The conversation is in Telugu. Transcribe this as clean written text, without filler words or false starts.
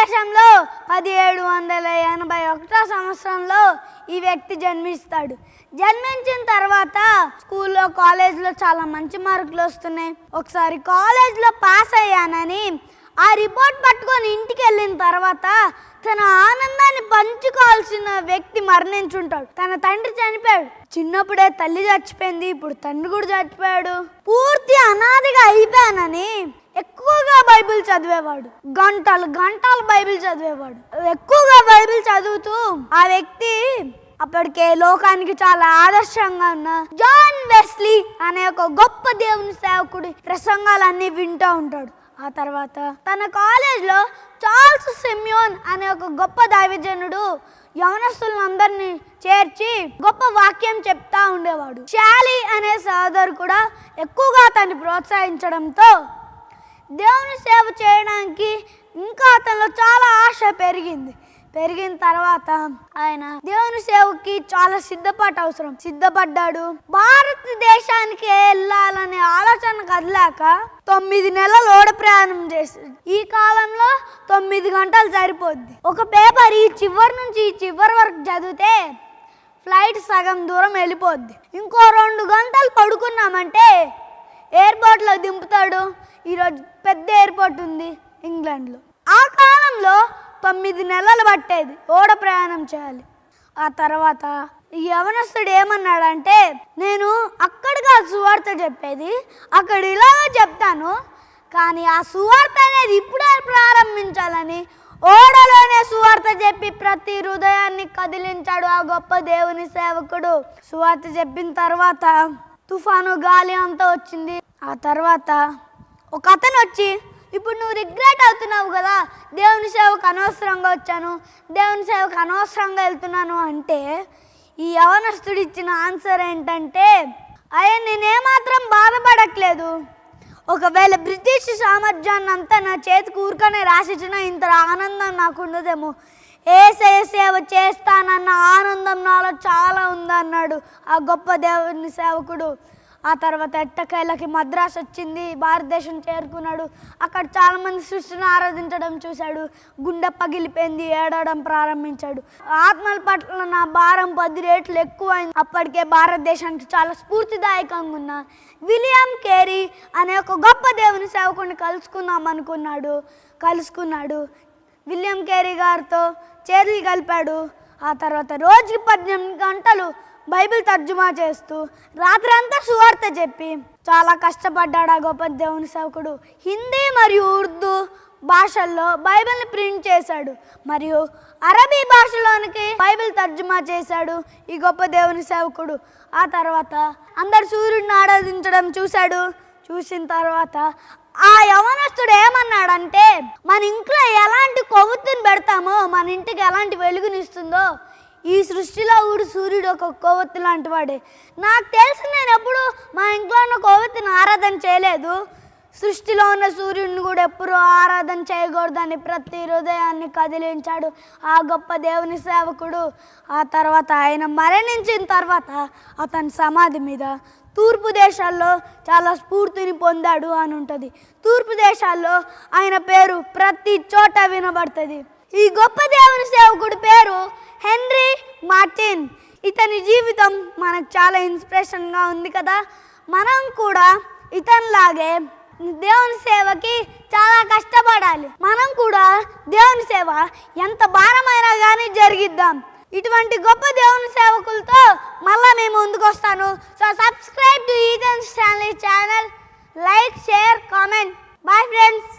భారతదేశంలో 1781 సంవత్సరంలో ఈ వ్యక్తి జన్మిస్తాడు. జన్మించిన తర్వాత స్కూల్లో కాలేజ్లో చాలా మంచి మార్కులు వస్తున్నాయి. ఒకసారి కాలేజ్లో పాస్ అయ్యానని ఆ రిపోర్ట్ పట్టుకొని ఇంటికి వెళ్ళిన తర్వాత తన ఆనందాన్ని పంచుకోవాల్సిన వ్యక్తి మరణించుంటాడు. తన తండ్రి చనిపోయాడు. చిన్నప్పుడే తల్లి చచ్చిపోయింది, ఇప్పుడు తండ్రి కూడా చచ్చిపోయాడు. పూర్తి అనాథగా అయిపోయానని ఎక్కువగా బైబిల్ చదివేవాడు. గంటలు గంటలు బైబిల్ చదివేవాడు. ఎక్కువగా బైబిల్ చదువుతూ ఆ వ్యక్తి అప్పటికే లోకానికి చాలా ఆదర్శంగా ఉన్న జాన్ వెస్లీ అనే ఒక గొప్ప దేవుని సేవకుడి ప్రసంగాలన్నీ వింటూ ఉంటాడు. ఆ తర్వాత తన కాలేజ్లో చార్ల్స్ సిమియోన్ అనే ఒక గొప్ప దైవజనుడు యవనస్తులందరినీ చేర్చి గొప్ప వాక్యం చెప్తా ఉండేవాడు. చాలీ అనే సోదరు కూడా ఎక్కువగా అతన్ని ప్రోత్సహించడంతో దేవుని సేవ చేయడానికి ఇంకా అతనిలో చాలా ఆశ పెరిగిన తర్వాత ఆయన దేవుని సేవకి చాలా సిద్ధపడ్డాడు. భారతదేశానికి వెళ్ళాలనే ఆలోచన కదిలాక 9 నెలలు ఓడ ప్రయాణం చేశాడు. ఈ కాలంలో 9 గంటలు సరిపోద్ది. ఒక పేపర్ ఈ చివరి నుంచి ఈ చివరి వరకు చదివితే ఫ్లైట్ సగం దూరం వెళ్ళిపోద్ది. ఇంకో 2 గంటలు పడుకున్నామంటే ఎయిర్పోర్ట్లో దింపుతాడు. ఈరోజు పెద్ద ఎయిర్పోర్ట్ ఉంది ఇంగ్లాండ్లో. ఆ కాలంలో 9 నెలలు పట్టేది ఓడ ప్రయాణం చేయాలి. ఆ తర్వాత ఈ యవనస్తుడు ఏమన్నాడంటే, నేను అక్కడిగా సువార్త చెప్పేది, అక్కడ ఇలాగ చెప్తాను, కానీ ఆ సువార్త అనేది ఇప్పుడే ప్రారంభించాలని ఓడలోనే సువార్త చెప్పి ప్రతి హృదయాన్ని కదిలించాడు ఆ గొప్ప దేవుని సేవకుడు. సువార్త చెప్పిన తర్వాత తుఫాను గాలి అంతా వచ్చింది. ఆ తర్వాత ఒక అతను వచ్చి, ఇప్పుడు నువ్వు రిగ్రెట్ అవుతున్నావు కదా, దేవుని సేవకు అనవసరంగా వచ్చాను, దేవుని సేవకు అనవసరంగా వెళ్తున్నాను అంటే ఈ యవనస్తుడు ఇచ్చిన ఆన్సర్ ఏంటంటే, అయ్యా నేనేమాత్రం బాధపడట్లేదు, ఒకవేళ బ్రిటిష్ సామ్రాజ్యాన్ని అంతా నా చేతికి ఊరికనే రాసిచ్చినా ఇంత ఆనందం నాకు ఉండదేమో, యేసయ్య సేవ చేస్తానన్న ఆనందం నాలో చాలా ఉందన్నాడు ఆ గొప్ప దేవుని సేవకుడు. ఆ తర్వాత ఎట్టకేళ్ళకి మద్రాసు వచ్చింది, భారతదేశం చేరుకున్నాడు. అక్కడ చాలామంది సృష్టిని ఆరాధించడం చూశాడు. గుండె పగిలిపోయింది, ఏడవడం ప్రారంభించాడు. ఆత్మల పట్ల నా భారం 10 రెట్లు ఎక్కువైంది. అప్పటికే భారతదేశానికి చాలా స్ఫూర్తిదాయకంగా ఉన్న విలియం కేరీ అనే ఒక గొప్ప దేవుని సేవకుడిని కలుసుకున్నాడు. విలియం కేరీ గారితో చేతులు కలిపాడు. ఆ తర్వాత రోజుకి 18 గంటలు బైబిల్ తర్జుమా చేస్తూ రాత్రంతా సువార్త చెప్పి చాలా కష్టపడ్డాడు ఆ గొప్ప దేవుని సేవకుడు. హిందీ మరియు ఉర్దూ భాషల్లో బైబిల్ని ప్రింట్ చేశాడు మరియు అరబీ భాషలోనికి బైబిల్ తర్జుమా చేశాడు ఈ గొప్ప దేవుని సేవకుడు. ఆ తర్వాత అందరు సూర్యుడిని ఆరాధించడం చూసిన తర్వాత ఆ యవనస్తుడు ఏమన్నాడంటే, మన ఇంట్లో ఎలాంటి కొవ్వొత్తిని పెడతామో మన ఇంటికి ఎలాంటి వెలుగునిస్తుందో ఈ సృష్టిలో సూర్యుడు ఒక కొవ్వొత్తి లాంటి వాడే. నాకు తెలిసి నేను ఎప్పుడు మా ఇంట్లో ఉన్న కొవ్వొత్తిని ఆరాధన చేయలేదు. సృష్టిలో ఉన్న సూర్యుడిని కూడా ఎప్పుడూ ఆరాధన చేయకూడదని ప్రతి హృదయాన్ని కదిలించాడు ఆ గొప్ప దేవుని సేవకుడు. ఆ తర్వాత ఆయన మరణించిన తర్వాత అతని సమాధి మీద తూర్పు దేశాల్లో చాలా స్ఫూర్తిని పొందాడు అని ఉంటుంది. తూర్పు దేశాల్లో ఆయన పేరు ప్రతి చోట వినబడుతుంది. ఈ గొప్ప దేవుని సేవకుడి పేరు హెన్రీ మార్టిన్. ఇతని జీవితం మనకు చాలా ఇన్స్పిరేషన్గా ఉంది కదా. మనం కూడా ఇతనిలాగే దేవుని సేవకి చాలా కష్టపడాలి. మనం కూడా దేవుని సేవ ఎంత భారమైనా కానీ జరిగిద్దాం. ఇటువంటి గొప్ప దేవుని సేవకులతో మళ్ళీ మేము ముందుకు వస్తాను. So subscribe to Ethan Stanley channel, like, share, comment. Bye friends.